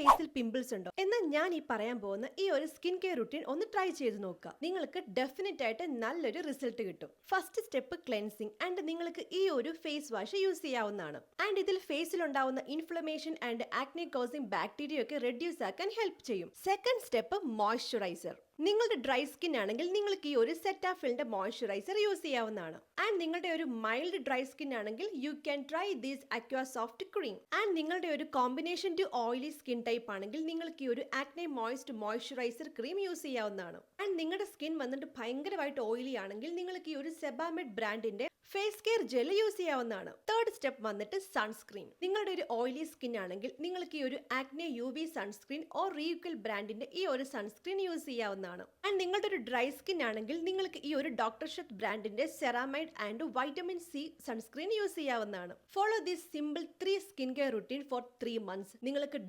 ഫേസിൽ പിമ്പിൾസ് ഉണ്ടോ? എന്നാൽ ഞാൻ ഈ പറയാൻ പോകുന്ന ഈ ഒരു സ്കിൻ കെയർ റുട്ടീൻ ഒന്ന് ട്രൈ ചെയ്ത് നോക്കുക. നിങ്ങൾക്ക് ഡെഫിനറ്റ് ആയിട്ട് നല്ലൊരു റിസൾട്ട് കിട്ടും. ഫസ്റ്റ് സ്റ്റെപ്പ് ക്ലെൻസിങ് ആൻഡ് നിങ്ങൾക്ക് ഈ ഒരു ഫേസ് വാഷ് യൂസ് ചെയ്യാവുന്നതാണ്. ആൻഡ് ഇതിൽ ഫേസിൽ ഉണ്ടാവുന്ന inflammation and acne causing bacteria ഒക്കെ റെഡ്യൂസ് ആക്കാൻ ഹെൽപ്പ് ചെയ്യും. Second step moisturiser. നിങ്ങളുടെ ഡ്രൈ സ്കിൻ ആണെങ്കിൽ നിങ്ങൾക്ക് ഈ ഒരു സെറ്റാഫിലിന്റെ മോയ്സ്ചറൈസർ യൂസ് ചെയ്യാവുന്നതാണ്. ആൻഡ് നിങ്ങളുടെ ഒരു മൈൽഡ് ഡ്രൈ സ്കിൻ ആണെങ്കിൽ you can try this aqua soft cream. And നിങ്ങളുടെ ഒരു combination to oily skin type ആണെങ്കിൽ നിങ്ങൾക്ക് ഈ ഒരു acne moist moisturiser cream use ചെയ്യാവുന്നതാണ്. ആൻഡ് നിങ്ങളുടെ സ്കിൻ വന്നിട്ട് ഭയങ്കരമായിട്ട് ഓയിലി ആണെങ്കിൽ നിങ്ങൾക്ക് ഈ ഒരു സെബാമെഡ് ബ്രാൻഡിന്റെ ഫേസ് കെയർ ജെൽ യൂസ് ചെയ്യാവുന്നതാണ്. തേർഡ് സ്റ്റെപ്പ് വന്നിട്ട് സൺസ്ക്രീൻ. നിങ്ങളുടെ ഒരു ഓയിലി സ്കിൻ ആണെങ്കിൽ നിങ്ങൾക്ക് ഈ ഒരു ആക്നെ UV സൺസ്ക്രീൻ ഓർ റീക്വൽ ബ്രാൻഡിന്റെ ഈ ഒരു സൺസ്ക്രീൻ യൂസ് ചെയ്യാവുന്നതാണ്. ആൻഡ് നിങ്ങളുടെ ഒരു ഡ്രൈ സ്കിൻ ആണെങ്കിൽ നിങ്ങൾക്ക് ഈ ഒരു ഡോക്ടർ ഷെത്ത് ബ്രാൻഡിന്റെ ceramide and vitamin C sunscreen use ചെയ്യാവുന്നതാണ്. Follow this simple 3 skin care routine for 3 months. നിങ്ങൾക്ക്